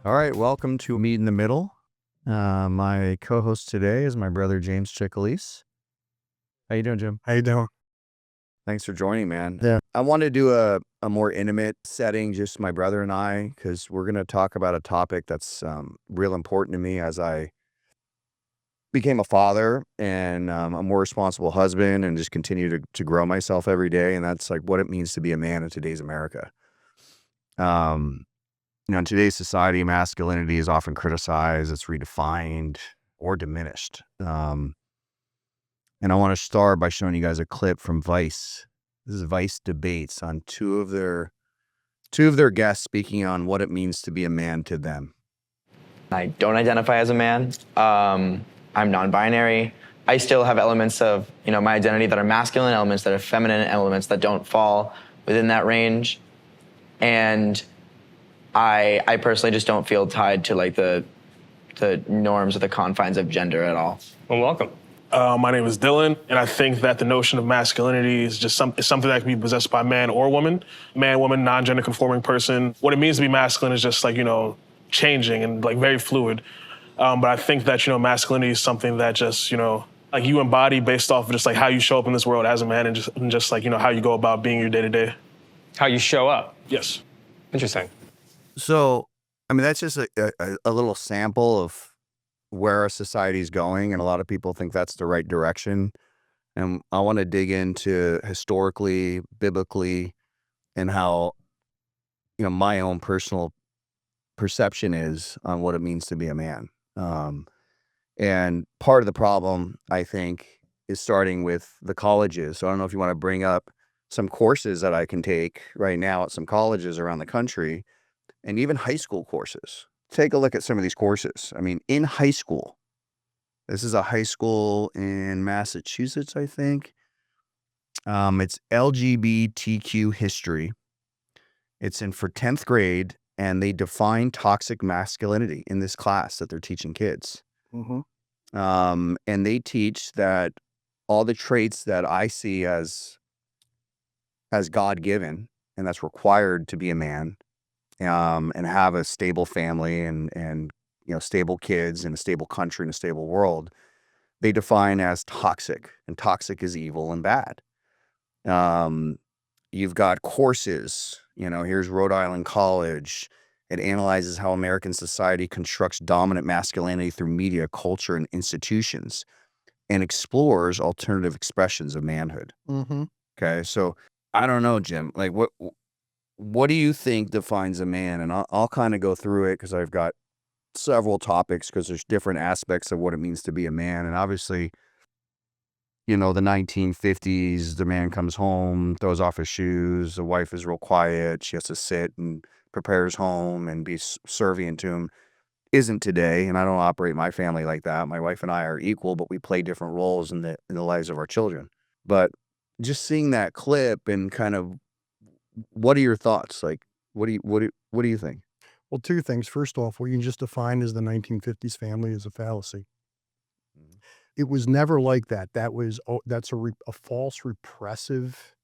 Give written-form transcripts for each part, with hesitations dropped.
All right, welcome to Meet in the Middle. My co-host today is my brother James Chickalise. How you doing, Jim? How you doing? Thanks for joining, man. Yeah. I want to do a more intimate setting, just my brother and I, because we're going to talk about a topic that's real important to me as I became a father and a more responsible husband and just continue to grow myself every day. And that's like what it means to be a man in today's America. In today's society, masculinity is often criticized, it's redefined or diminished. And I want to start by showing you guys a clip from Vice. This is Vice debates on two of their guests speaking on what it means to be a man to them. I don't identify as a man. I'm non-binary. I still have elements of my identity that are masculine, elements that are feminine, elements that don't fall within that range. And I personally just don't feel tied to like the norms or the confines of gender at all. Well, welcome. My name is Dylan, and I think that the notion of masculinity is just something that can be possessed by man or woman. Man, woman, non-gender conforming person. What it means to be masculine is just like, changing and like very fluid. But I think that, masculinity is something that just, like you embody based off of just like how you show up in this world as a man and just like, how you go about being your day to day. How you show up. Yes. Interesting. So, I mean, that's just a little sample of where our society is going, and a lot of people think that's the right direction. And I want to dig into historically, biblically, and how my own personal perception is on what it means to be a man. And part of the problem, I think, is starting with the colleges. So I don't know if you want to bring up some courses that I can take right now at some colleges around the country, and even high school courses. Take a look at some of these courses. I mean, in high school, this is a high school in Massachusetts, I think. It's LGBTQ history. It's in for 10th grade, and they define toxic masculinity in this class that they're teaching kids. Mm-hmm. And they teach that all the traits that I see as God-given, and that's required to be a man, and have a stable family and stable kids in a stable country in a stable world, they define as toxic, and toxic is evil and bad. You've got courses, here's Rhode Island College. It analyzes how American society constructs dominant masculinity through media, culture, and institutions, and explores alternative expressions of manhood. Mm-hmm. Okay, so I don't know, Jim, like what do you think defines a man? And I'll kind of go through it because I've got several topics, because there's different aspects of what it means to be a man. And obviously, the 1950s, the man comes home, throws off his shoes, the wife is real quiet, she has to sit and prepare his home and be subservient to him. Isn't today, and I don't operate my family like that. My wife and I are equal, but we play different roles in the lives of our children. But just seeing that clip and kind of, what are your thoughts? Like, what do you think? Well, two things. First off, what you just defined as the 1950s family is a fallacy. It was never like that. That's a false repressive.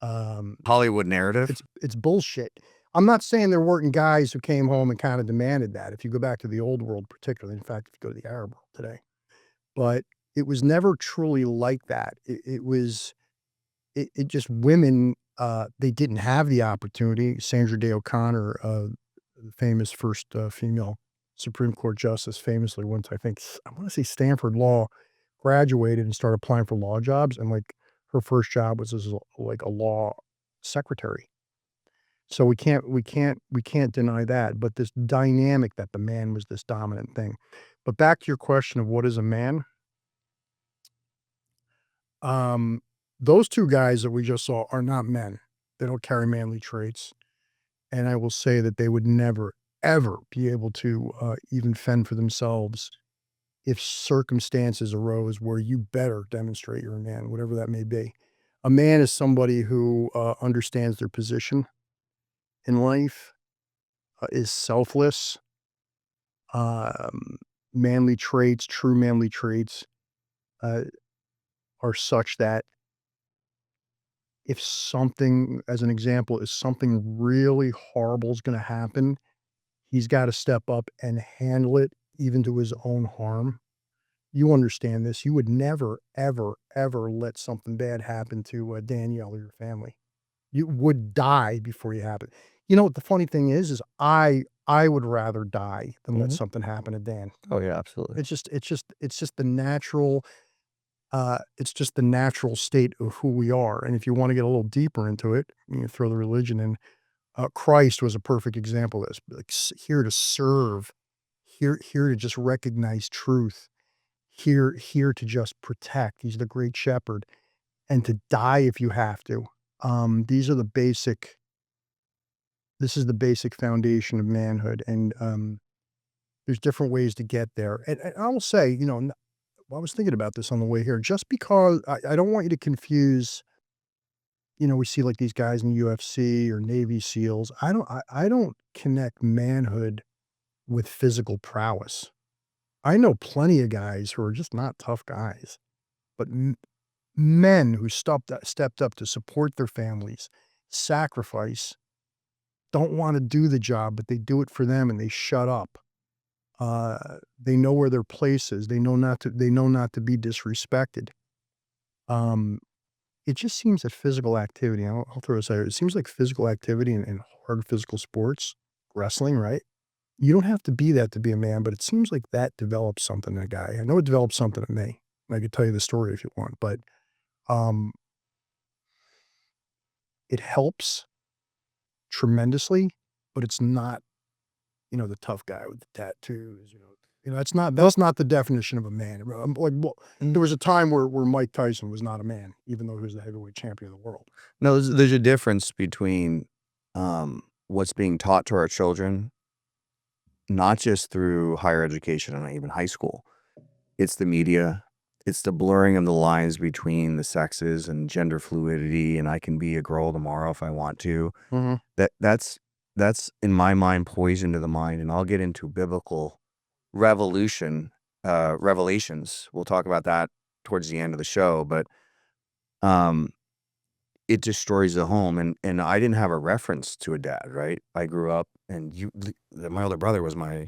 Hollywood narrative. It's bullshit. I'm not saying there weren't guys who came home and kind of demanded that. If you go back to the old world, particularly, in fact, if you go to the Arab world today, but it was never truly like that. It was just women. They didn't have the opportunity. Sandra Day O'Connor, the famous first female Supreme Court justice, famously once, I want to say Stanford Law, graduated and started applying for law jobs, and like her first job was as like a law secretary. So we can't deny that. But this dynamic that the man was this dominant thing. But back to your question of what is a man? Those two guys that we just saw are not men. They don't carry manly traits. And I will say that they would never, ever be able to even fend for themselves if circumstances arose where you better demonstrate you're a man, whatever that may be. A man is somebody who understands their position in life, is selfless. Manly traits, true manly traits, are such that if something, as an example, if something really horrible is going to happen, he's got to step up and handle it, even to his own harm. You understand this. You would never, ever, ever let something bad happen to Danielle or your family. You would die before you happen. You know what the funny thing is I would rather die than let Mhm. something happen to Dan. Oh yeah, absolutely. It's just the natural it's just the natural state of who we are. And if you want to get a little deeper into it, you throw the religion in. Christ was a perfect example of this. Like here to serve, here to just recognize truth, here to just protect. He's the great shepherd, and to die if you have to. These are the basic. This is the basic foundation of manhood, and there's different ways to get there. And I will say, I was thinking about this on the way here. Just because I don't want you to confuse. We see like these guys in UFC or Navy SEALs. I don't connect manhood with physical prowess. I know plenty of guys who are just not tough guys, but men who stepped up to support their families, sacrifice, don't want to do the job, but they do it for them and they shut up. They know where their place is. They know not to be disrespected. Um, it just seems that physical activity, I'll throw this out here. It seems like physical activity and hard physical sports, wrestling, right? You don't have to be that to be a man, but it seems like that develops something in a guy. I know it develops something in me. I could tell you the story if you want, but um, it helps tremendously, but it's not, the tough guy with the tattoos, that's not the definition of a man. There was a time where Mike Tyson was not a man, even though he was the heavyweight champion of the world. No, there's a difference between what's being taught to our children, not just through higher education and not even high school. It's the media. It's the blurring of the lines between the sexes and gender fluidity, and I can be a girl tomorrow if I want to. Mhm. That's in my mind poison to the mind, and I'll get into biblical revelations. We'll talk about that towards the end of the show, but um it destroys the home, and I didn't have a reference to a dad, right? I grew up and my older brother was my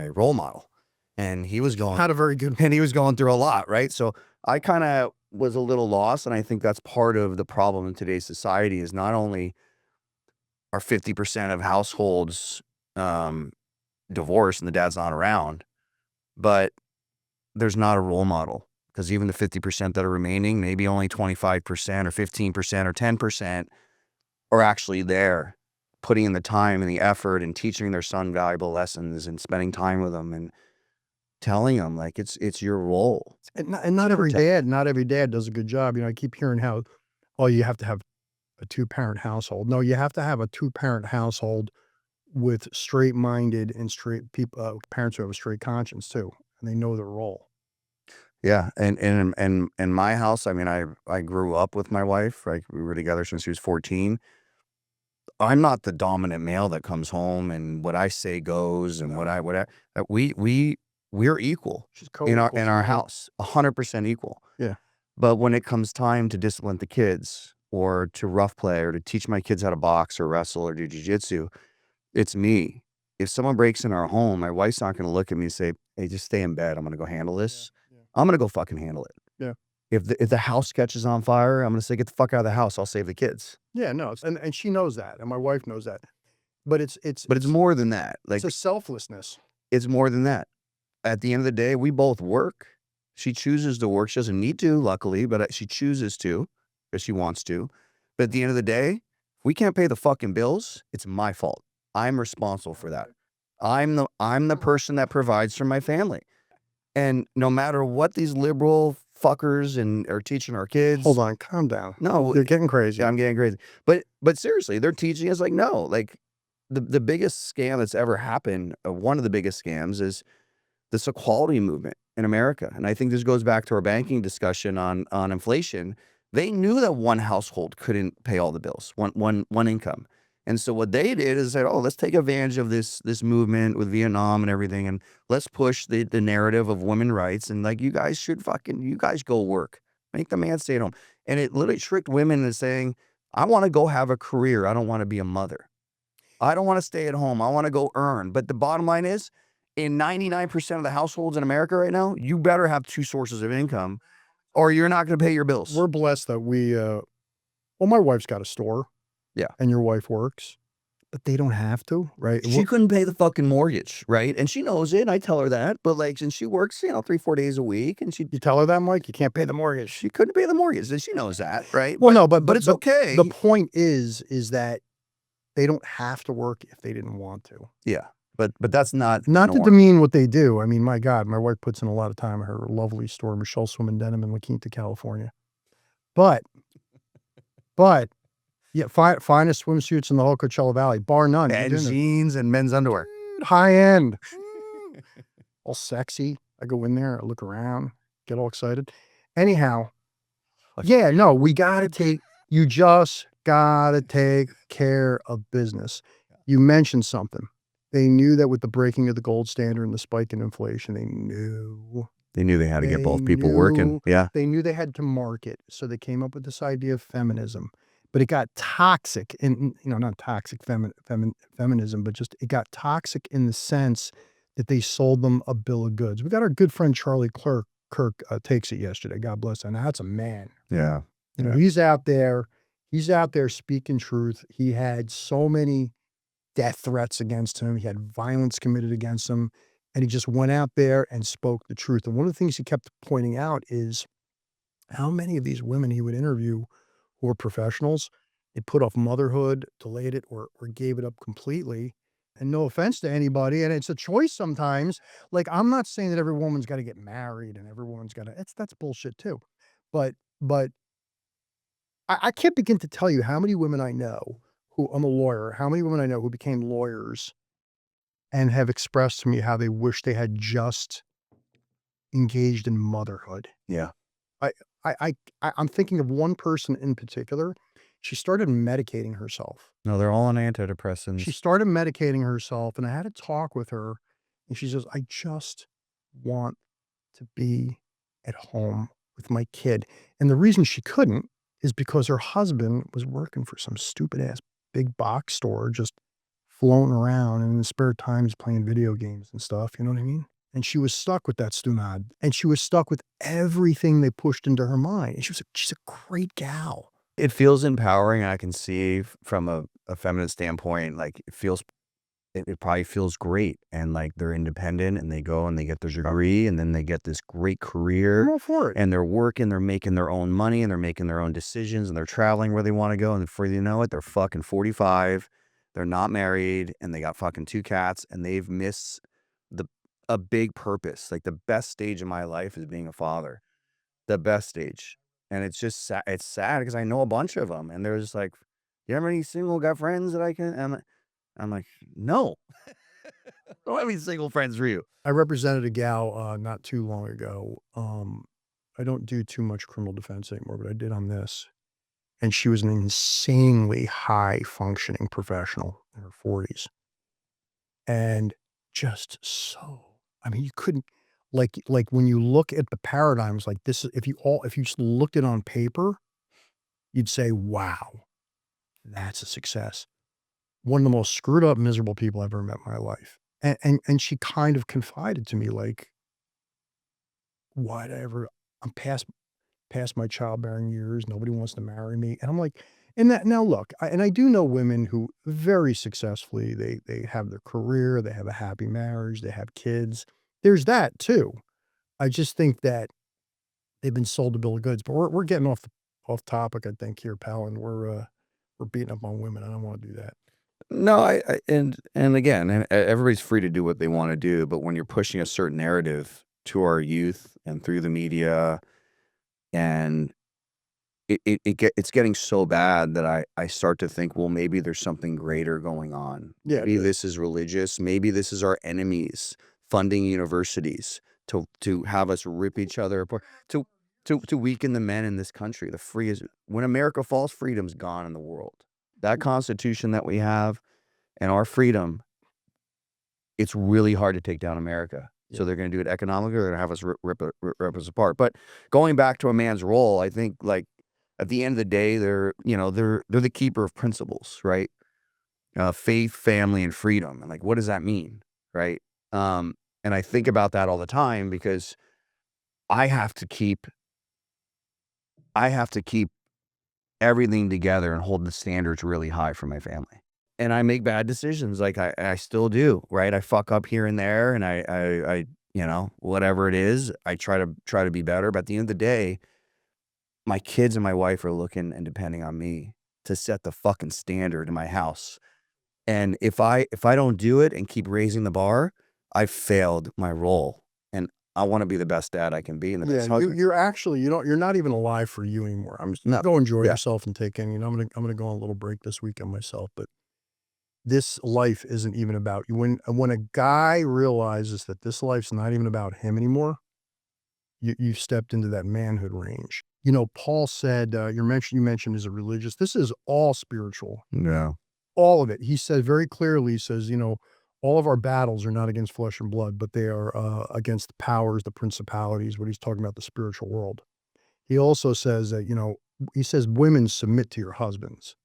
role model, and he was going Not a very good. and he was going through a lot, right? So I kind of was a little lost, and I think that's part of the problem in today's society is not only are 50% of households divorced and the dad's not around, but there's not a role model, because even the 50% that are remaining, maybe only 25% or 15% or 10% are actually there, putting in the time and the effort and teaching their son valuable lessons and spending time with them and telling them like it's your role. And not every dad does a good job. I keep hearing how, oh, you have to have a two-parent household. No, you have to have a two-parent household with straight-minded and straight people, parents who have a straight conscience too, and they know their role. Yeah, and my house, I mean, I grew up with my wife, like we were together since she was 14. I'm not the dominant male that comes home and what I say goes and we're equal She's in our co-equals in to our you. house, 100% equal. Yeah. But when it comes time to discipline the kids or to rough play or to teach my kids how to box or wrestle or do jujitsu, it's me. If someone breaks in our home, my wife's not going to look at me and say, "Hey, just stay in bed. I'm going to go handle this." Yeah. I'm going to go fucking handle it. Yeah. If the house catches on fire, I'm going to say, "Get the fuck out of the house. I'll save the kids." Yeah, no, and she knows that, and my wife knows that. But But it's more than that. it's Like, a selflessness. it's more than that. At the end of the day, we both work. She chooses to work. She doesn't need to, luckily, but she chooses to because she wants to. But at the end of the day, if we can't pay the fucking bills, it's my fault. I'm responsible for that. I'm the person that provides for my family. And no matter what these liberal fuckers are teaching our kids. Hold on, calm down. No, They're getting crazy. yeah, I'm getting crazy. But seriously, they're teaching us like, no, like the biggest scam that's ever happened, one of the biggest scams is this equality movement in America. And I think this goes back to our banking discussion on inflation. They knew that one household couldn't pay all the bills, one income. And so what they did is said, oh, let's take advantage of this movement with Vietnam and everything, and let's push the narrative of women's rights, and like, you guys go work. Make the man stay at home. And it literally tricked women into saying, I want to go have a career. I don't want to be a mother. I don't want to stay at home. I want to go earn. But the bottom line is, in 99% of the households in America right now, you better have 2 sources of income or you're not going to pay your bills. We're blessed that we, well, my wife's got a store. Yeah. And your wife works, but they don't have to, right? She couldn't pay the fucking mortgage, right? And she knows it. I tell her that. But like, since she works, 3-4 days a week, and You tell her that, Mike? You can't pay the mortgage. she couldn't pay the mortgage, and she knows that, right? Well, no, but it's okay. The point is that they don't have to work if they didn't want to. Yeah, but that's not to norm. demean what they do. I mean, my God, my wife puts in a lot of time at her lovely store, Michelle Swim and Denim in La Quinta, California. But yeah, finest swimsuits in the whole Coachella Valley, bar none. And jeans and men's underwear. High end. All sexy. I go in there, I look around, get all excited. Anyhow, yeah, no, you just gotta take care of business. You mentioned something. They knew that with the breaking of the gold standard and the spike in inflation, they knew they had to get both people working. Yeah. They knew they had to market. So they came up with this idea of feminism. But it got toxic, and not toxic feminism, but just it got toxic in the sense that they sold them a bill of goods. We got our good friend Charlie Kirk takes it yesterday. God bless him. Now that's a man. Yeah. He's out there speaking truth. He had so many death threats against him. He had violence committed against him, and he just went out there and spoke the truth. And one of the things he kept pointing out is how many of these women he would interview who were professionals, they put off motherhood, delayed it, or gave it up completely. And no offense to anybody, and it's a choice sometimes. Like, I'm not saying that every woman's got to get married and every woman's got to. That's bullshit too. But I can't begin to tell you how many women I know who, I'm a lawyer, how many women I know who became lawyers and have expressed to me how they wish they had just engaged in motherhood. Yeah. I'm thinking of one person in particular. She started medicating herself. No, they're all on antidepressants. She started medicating herself, and I had a talk with her, and she says, I just want to be at home with my kid. And the reason she couldn't is because her husband was working for some stupid ass big box store, just floating around, and in his spare time he's playing video games and stuff. You know what I mean? And she was stuck with that stunad, and she was stuck with everything they pushed into her mind. And she's a great gal. It feels empowering. I can see from a feminine standpoint, like it probably feels great. And like they're independent and they go and they get their degree and then they get this great career. I'm all for it. And they're working, they're making their own money and they're making their own decisions and they're traveling where they want to go. And before you know it, they're fucking 45. They're not married and they got fucking 2 cats and they've missed a big purpose. Like the best stage of my life is being a father. The best stage. And it's just sad. It's sad because I know a bunch of them and they're just like, you have any single got friends that I can? I'm like, no. I don't have any single friends for you. I represented a gal not too long ago. I don't do too much criminal defense anymore, but I did on this. And she was an insanely high functioning professional in her 40s. And just so, I mean, you couldn't, like when you look at the paradigms like this, if you just looked at it on paper, you'd say, wow, that's a success. One of the most screwed up, miserable people I've ever met in my life. And she kind of confided to me, like, I'm past my childbearing years. Nobody wants to marry me. And I'm like, now look, I do know women who very successfully, they have their career, they have a happy marriage, they have kids. There's that too. I just think that they've been sold a bill of goods, but we're getting off topic, I think here, pal, and we're beating up on women. I don't want to do that. No, and again, everybody's free to do what they want to do, but when you're pushing a certain narrative to our youth and through the media, and it's getting so bad that I start to think, well, maybe there's something greater going on. Yeah, Maybe this is religious. Maybe this is our enemies funding universities to have us rip each other apart, to weaken the men in this country. When America falls, freedom's gone in the world. That Constitution that we have and our freedom, it's really hard to take down America. Yeah. So they're going to do it economically. They're going to have us rip us apart. But going back to a man's role, I think, like, at the end of the day, they're the keeper of principles, right? faith, family, and freedom. And like, what does that mean? Right. And I think about that all the time because I have to keep everything together and hold the standards really high for my family. And I make bad decisions, like I still do, right? I fuck up here and there, and I whatever it is, I try to be better. But at the end of the day, my kids and my wife are looking and depending on me to set the fucking standard in my house. And if I don't do it and keep raising the bar, I've failed my role. And I want to be the best dad I can be and the Yeah, best husband. you're actually you're not even alive for you anymore. No. Go enjoy Yeah. yourself and take in. I'm gonna go on a little break this weekend myself, but this life isn't even about you. When a guy realizes that this life's not even about him anymore, you've stepped into that manhood range. Paul said, you mentioned is a religious. This is all spiritual, Yeah. all of it. He said very clearly. He says, all of our battles are not against flesh and blood, but they are against the powers, the principalities. What he's talking about, the spiritual world. He also says that he says women submit to your husbands.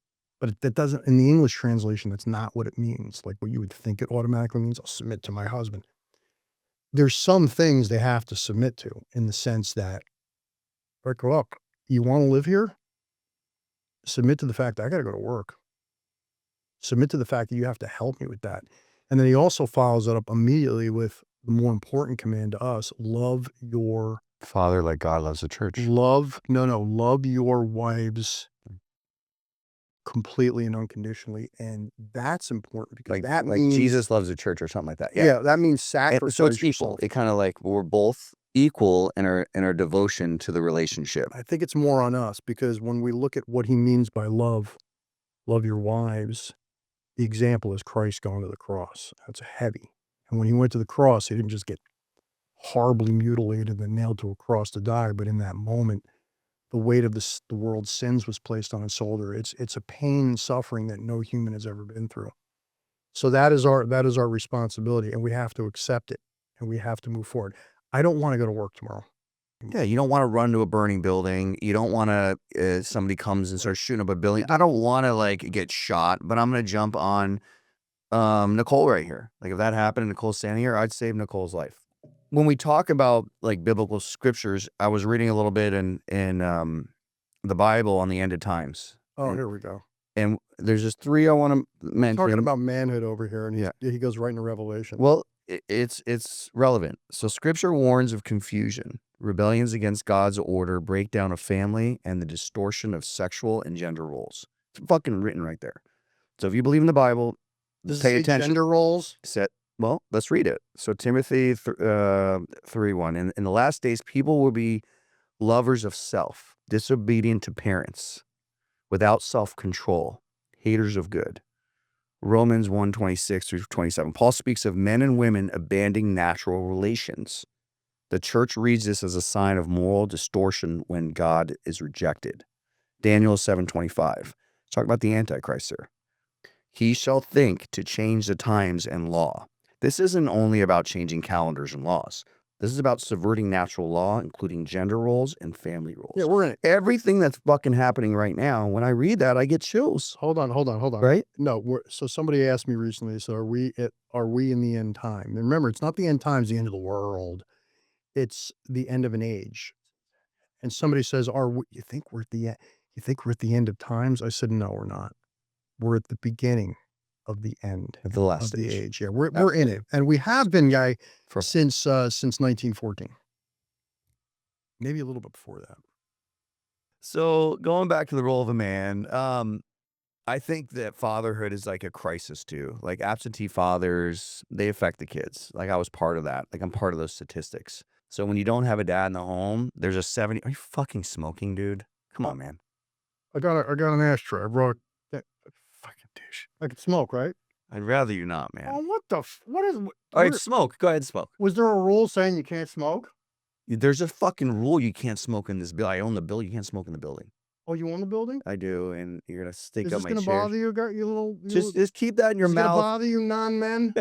But that doesn't, in the English translation, that's not what it means. Like what you would think it automatically means, I'll submit to my husband. There's some things they have to submit to in the sense that, like, look, you want to live here? Submit to the fact that I got to go to work. Submit to the fact that you have to help me with that. And then he also follows that up immediately with the more important command to us: love your Father, like God loves the church. love your wives completely and unconditionally. And that's important because that Like means Jesus loves the church or something like that. yeah, that means And sacrifice so it's equal. yourself. It kind of like we're both equal in our devotion to the relationship. I think it's more on us because when we look at what he means by love your wives, the example is Christ going to the cross. That's heavy. And when he went to the cross, he didn't just get horribly mutilated and nailed to a cross to die, but in that moment, the weight of the world's sins was placed on his shoulder. It's a pain and suffering that no human has ever been through. So that is our responsibility, and we have to accept it, and we have to move forward. I don't want to go to work tomorrow. Yeah, you don't want to run to a burning building. You don't want to somebody comes and starts shooting up a building. I don't want to like get shot, but I'm gonna jump on Nicole right here. Like if that happened and Nicole's standing here, I'd save Nicole's life. When we talk about like biblical scriptures, I was reading a little bit in the Bible on the end of times. Oh, And, here we go. and there's just three I want to mention. Talking about manhood over here, and Yeah. he goes right into Revelation. Well, it's relevant. So scripture warns of confusion, rebellions against God's order, breakdown of family, and the distortion of sexual and gender roles. It's fucking written right there. So if you believe in the Bible, Does it pay say attention. gender roles? Well, let's read it. So Timothy 3:1. In the last days, people will be lovers of self, disobedient to parents, without self-control, haters of good. Romans 1:26-27. Paul speaks of men and women abandoning natural relations. The church reads this as a sign of moral distortion when God is rejected. Daniel 7:25. Talk about the Antichrist here. He shall think to change the times and law. This isn't only about changing calendars and laws. This is about subverting natural law, including gender roles and family roles. Yeah, we're in it. Everything that's fucking happening right now, when I read that, I get chills. Hold on. Right? No, so somebody asked me recently, so are we in the end time? And remember, it's not the end times, the end of the world. It's the end of an age. And somebody says, you think we're at the end of times? I said, no, we're not. We're at the beginning of the end At the last of the stage. age. Yeah, we're in it. And we have been, guy, For- since 1914. Maybe a little bit before that. So going back to the role of a man, I think that fatherhood is like a crisis too. Like absentee fathers, they affect the kids. Like I was part of that. Like I'm part of those statistics. So when you don't have a dad in the home, there's a 70. Are you fucking smoking, dude? Come on, man. I got an ashtray. I brought that fucking douche. I could smoke, right? I'd rather you not, man. Oh, what is? All right, smoke. Go ahead, smoke. Was there a rule saying you can't smoke? There's a fucking rule you can't smoke in this building. I own the building. You can't smoke in the building. Oh, you own the building? I do, and you're gonna stink Is up this my gonna chair. bother you? Got you little? Just keep that in your Is it gonna mouth. bother you, non-men?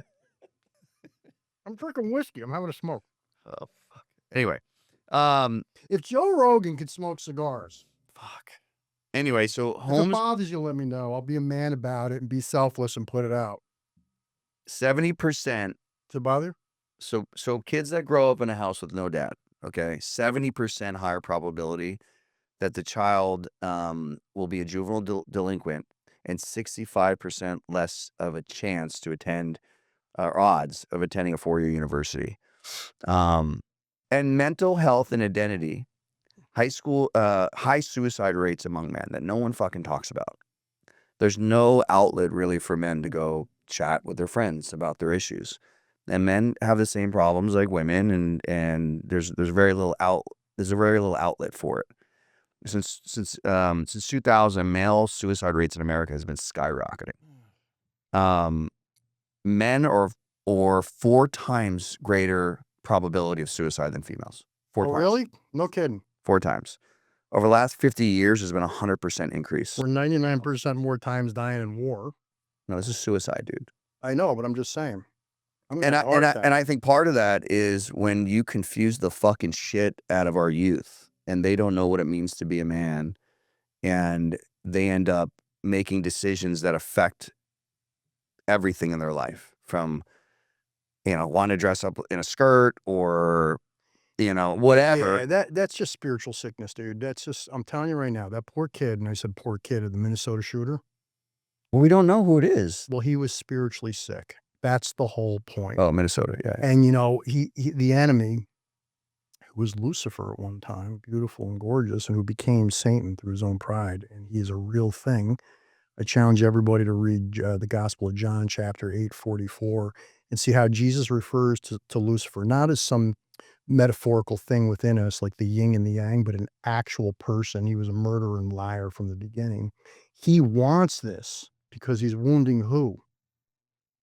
I'm drinking whiskey. I'm having a smoke. Oh, fuck. Anyway, If Joe Rogan could smoke cigars, fuck. Anyway, so If it homes bothers you, let me know. I'll be a man about it and be selfless and put it out. 70%. Does it bother you? So kids that grow up in a house with no dad, okay, 70% higher probability that the child will be a juvenile delinquent, and 65% less of a chance to attend, or odds of attending a 4-year university. And mental health and identity, high suicide rates among men that no one fucking talks about. There's no outlet really for men to go chat with their friends about their issues. And men have the same problems like women, and there's very little outlet for it. Since 2000, male suicide rates in America has been skyrocketing. Men are 4 times greater probability of suicide than females. 4 Oh, times. really? No kidding. 4 times. Over the last 50 years, there's been a 100% increase. We're 99% more times dying in war. No, this is suicide, dude. I know, but I'm just saying. I'm And gonna have a heart attack. I think part of that is when you confuse the fucking shit out of our youth, and they don't know what it means to be a man, and they end up making decisions that affect everything in their life, from want to dress up in a skirt, or whatever. Yeah, that's just spiritual sickness, dude. That's just, I'm telling you right now, that poor kid, and I said poor kid, of the Minnesota shooter, Well, we don't know who it is. well, he was spiritually sick. That's the whole point. Oh, Minnesota, yeah. And he the enemy, who was Lucifer at one time, beautiful and gorgeous, and who became Satan through his own pride, and he is a real thing. I challenge everybody to read the Gospel of John, chapter 8:44, and see how Jesus refers to Lucifer, not as some metaphorical thing within us like the yin and the yang, but an actual person. He was a murderer and liar from the beginning. He wants this because he's wounding who?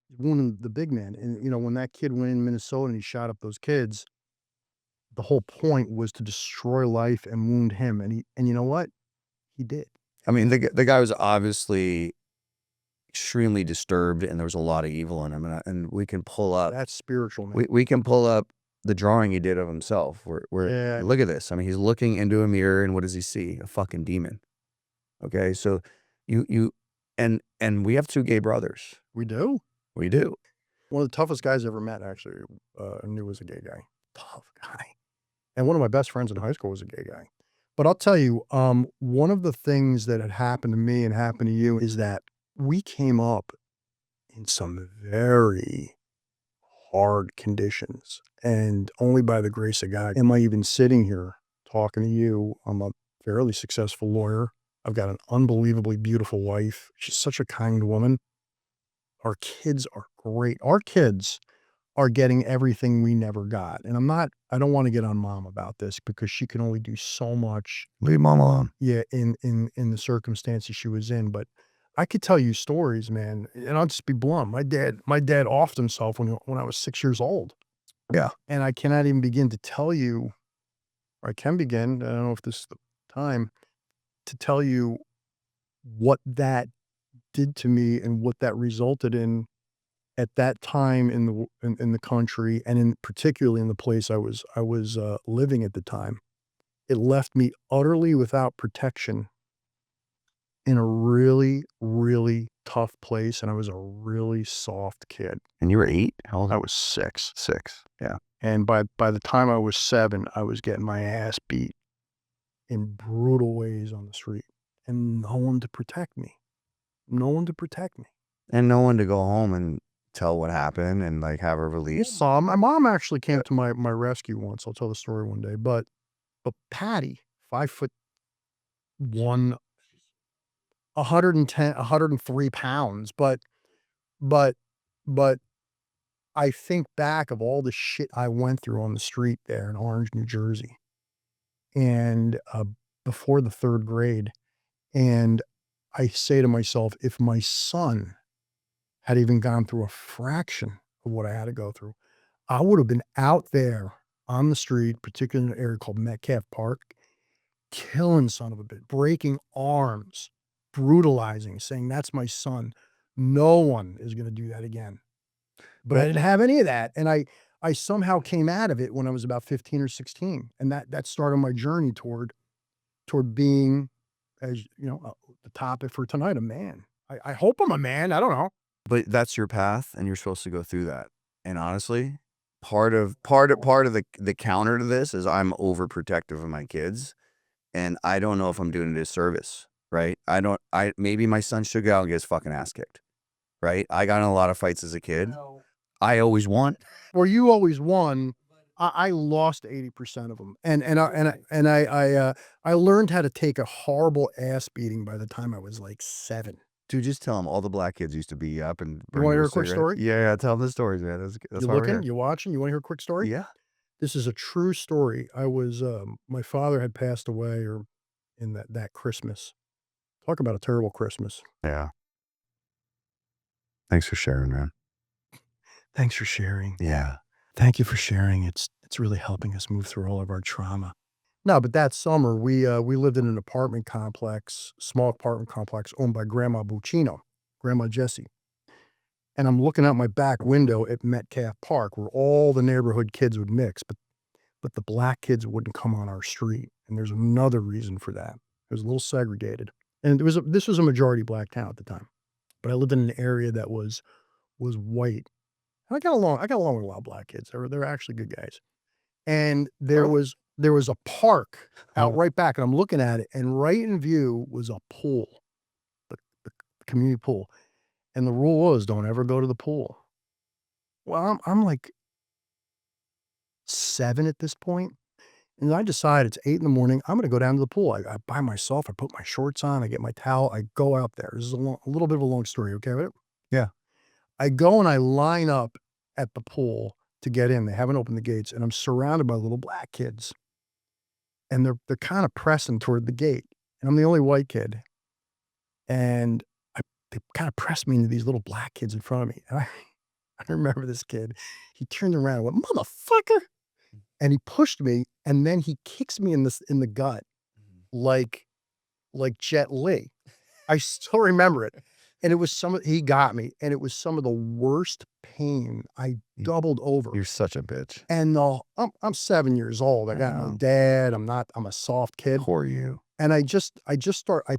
He's wounding the big man. And when that kid went in Minnesota and he shot up those kids, the whole point was to destroy life and wound him. And you know what? He did. I mean, the guy was obviously extremely disturbed, and there was a lot of evil in him. And we can pull up. That's spiritual, man. We can pull up the drawing he did of himself. Yeah. Look at this. I mean, he's looking into a mirror, and what does he see? A fucking demon. Okay, so and we have 2 gay brothers. We do. We do. One of the toughest guys I ever met, actually, I knew was a gay guy. Tough guy. And one of my best friends in high school was a gay guy. But I'll tell you, one of the things that had happened to me and happened to you is that we came up in some very hard conditions, and only by the grace of God am I even sitting here talking to you. I'm a fairly successful lawyer. I've got an unbelievably beautiful wife. She's such a kind woman. Our kids are great. Our kids are getting everything we never got. And I don't want to get on mom about this because she can only do so much. Leave mom alone. Yeah, in the circumstances she was in. But I could tell you stories, man, and I'll just be blunt. My dad offed himself when I was 6 years old. Yeah. And I cannot even begin to tell you, or I can begin, I don't know if this is the time, to tell you what that did to me and what that resulted in at that time in the country, and particularly in the place I was living at the time. It left me utterly without protection in a really, really tough place, and I was a really soft kid. And you were 8? How old? I was 6. 6. Yeah. And by the time I was 7, I was getting my ass beat in brutal ways on the street, and no one to protect me. No one to protect me. And no one to go home and tell what happened and like have a release. My mom actually came to my rescue once. I'll tell the story one day. But Patty, 5'1", 110, 103 pounds. But I think back of all the shit I went through on the street there in Orange, New Jersey, and before the 3rd grade, and I say to myself, if my son had even gone through a fraction of what I had to go through, I would have been out there on the street, particularly in an area called Metcalf Park, killing son of a bitch, breaking arms, brutalizing, saying, that's my son. No one is going to do that again. But I didn't have any of that. And I somehow came out of it when I was about 15 or 16. And that started my journey toward being as you know, the topic for tonight, a man. I hope I'm a man. I don't know. But that's your path, and you're supposed to go through that. And honestly, part of the counter to this is I'm overprotective of my kids, and I don't know if I'm doing a disservice, right? I maybe my son should go out and get his fucking ass kicked, right? I got in a lot of fights as a kid. I always won. Where you always won, I lost 80% of them, I learned how to take a horrible ass beating by the time I was like 7. Dude, just tell him all the black kids used to beat you up and You burn want to your hear a quick cigarette. story? Yeah, tell them the stories, man. That's You why we're looking? here. You watching? You want to hear a quick story? Yeah. This is a true story. I was my father had passed away or in that Christmas. Talk about a terrible Christmas. Yeah. Thanks for sharing, man. Thanks for sharing. Yeah. Thank you for sharing. It's really helping us move through all of our trauma. No, but that summer we lived in an apartment complex, small apartment complex owned by Grandma Buccino, Grandma Jessie. And I'm looking out my back window at Metcalf Park where all the neighborhood kids would mix, but the black kids wouldn't come on our street. And there's another reason for that. It was a little segregated. And this was a majority black town at the time. But I lived in an area that was white. And I got along with a lot of black kids. They were actually good guys. And there was a park out right back, and I'm looking at it, and right in view was a pool, the community pool. And the rule was don't ever go to the pool. Well, I'm like 7 at this point, and I decide it's 8 in the morning. I'm going to go down to the pool. I by myself. I put my shorts on. I get my towel. I go out there. This is a little bit of a long story. Okay, with it? Yeah. I go and I line up at the pool to get in. They haven't opened the gates, and I'm surrounded by little black kids, and they're kind of pressing toward the gate, and I'm the only white kid, and they kind of pressed me into these little black kids in front of me, and I remember this kid. He turned around and went, "Motherfucker," and he pushed me, and then he kicks me in the gut like Jet Li. I still remember it. And it was he got me, and it was some of the worst pain. I doubled over. You're such a bitch. And I'm 7 years old. I got no dad. I'm a soft kid. Poor you. And I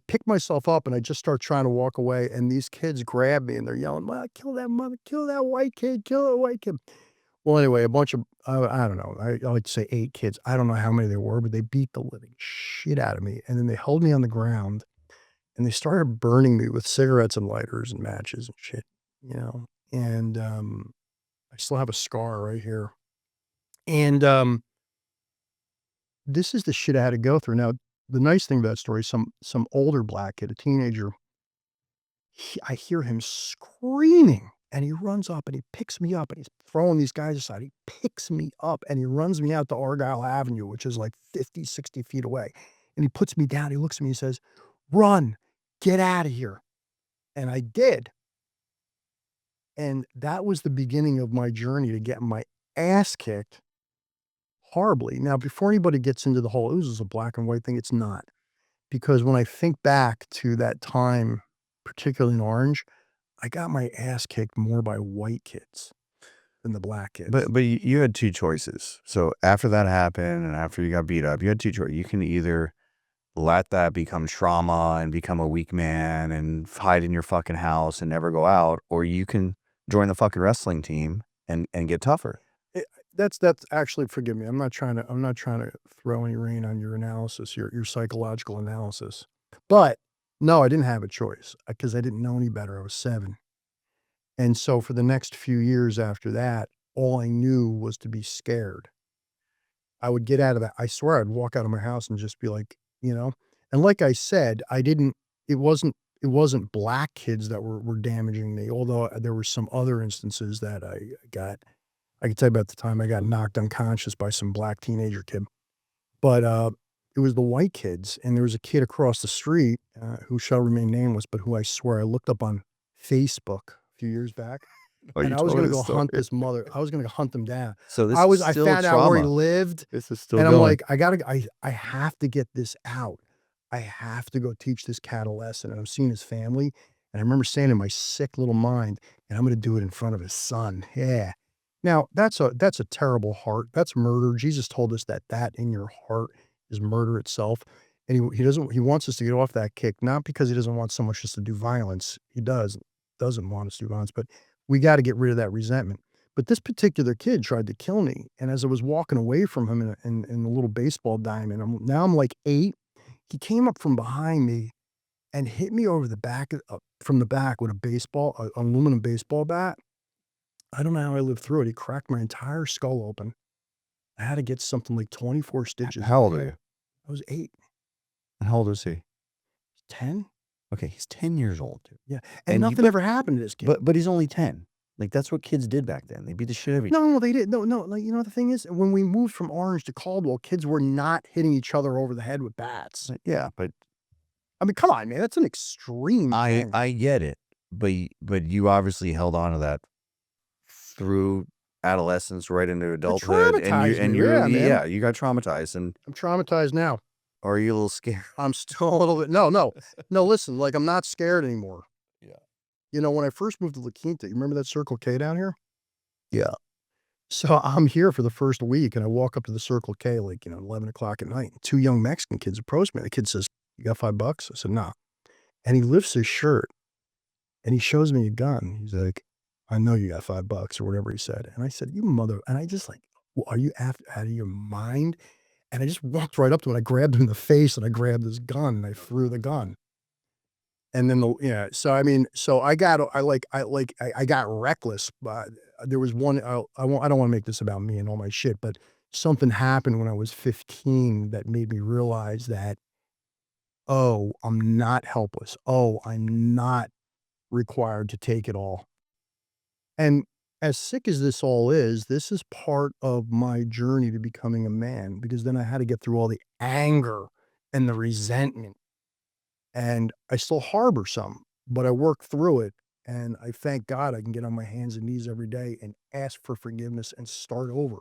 pick myself up and I just start trying to walk away. And these kids grab me and they're yelling, "Well, kill that mother, kill that white kid, kill that white kid." Well, anyway, a bunch of, I don't know, I like to say 8 kids. I don't know how many there were, but they beat the living shit out of me. And then they held me on the ground. And they started burning me with cigarettes and lighters and matches and shit, you know? And, I still have a scar right here. And, this is the shit I had to go through. Now, the nice thing about that story, some older black kid, a teenager, I hear him screaming, and he runs up and he picks me up and he's throwing these guys aside. He picks me up and he runs me out to Argyle Avenue, which is like 50, 60 feet away. And he puts me down. He looks at me and says, "Run. Get out of here." And I did. And that was the beginning of my journey to getting my ass kicked horribly. Now, before anybody gets into the whole, "This is a black and white thing," it's not. Because when I think back to that time, particularly in Orange, I got my ass kicked more by white kids than the black kids. But you had 2 choices. So after that happened and after you got beat up, you had 2 choices. You can either let that become trauma and become a weak man and hide in your fucking house and never go out, or you can join the fucking wrestling team and get tougher. That's actually, forgive me. I'm not trying to throw any rain on your analysis, your psychological analysis. But no, I didn't have a choice because I didn't know any better. I was 7. And so for the next few years after that, all I knew was to be scared. I would get out of that. I swear I'd walk out of my house and just be like, you know, and like I said, it wasn't black kids that were damaging me, although there were some other instances that I can tell you about the time I got knocked unconscious by some black teenager kid. But it was the white kids, and there was a kid across the street who shall remain nameless, but who I swear I looked up on Facebook a few years back. And I was going to go hunt this mother. I was going to hunt them down. So this I found out where he lived. This is still And going. I'm like, I have to get this out. I have to go teach this cat a lesson. And I'm seeing his family. And I remember saying in my sick little mind, and I'm going to do it in front of his son. Yeah. Now, that's a terrible heart. That's murder. Jesus told us that in your heart is murder itself. And he wants us to get off that kick, not because he doesn't want so much just to do violence. He doesn't want us to do violence, but we got to get rid of that resentment. But this particular kid tried to kill me, and as I was walking away from him in a little baseball diamond, I'm like 8. He came up from behind me and hit me over the back from the back with an aluminum baseball bat. I don't know how I lived through it. He cracked my entire skull open. I had to get something like 24 stitches. How old are you? I was 8, And how old is he? 10. Okay, he's 10 years old, dude. Yeah, And and you- nothing ever happened to this kid. But he's only 10. Like, that's what kids did back then. They beat the shit out of each No, they didn't. No, like, you know, the thing is, when we moved from Orange to Caldwell, kids were not hitting each other over the head with bats. Yeah, but I mean, come on, man, that's an extreme thing. I get it. But you obviously held on to that through adolescence right into adulthood. traumatized me, yeah, man. You got traumatized. And I'm traumatized now. are you a little scared? I'm still a little bit. No, listen, like, I'm not scared anymore. Yeah. You know, when I first moved to La Quinta, you remember that Circle K down here? Yeah. So I'm here for the first week, and I walk up to the Circle K, like, 11 o'clock at night. 2 young Mexican kids approach me. The kid says, "You got $5?" I said, "No." And he lifts his shirt, and he shows me a gun. He's like, "I know you got $5," or whatever he said. And I said, "You mother," and I just like, "Well, are you out of your mind?" And I just walked right up to him. I grabbed him in the face, and I grabbed his gun, and I threw the gun. And then so I mean, so I got reckless, but there was one. I don't want to make this about me and all my shit, but something happened when I was 15 that made me realize that, oh, I'm not helpless. Oh, I'm not required to take it all. And as sick as this all is, this is part of my journey to becoming a man, because then I had to get through all the anger and the resentment. And I still harbor some, but I work through it. And I thank God I can get on my hands and knees every day and ask for forgiveness and start over.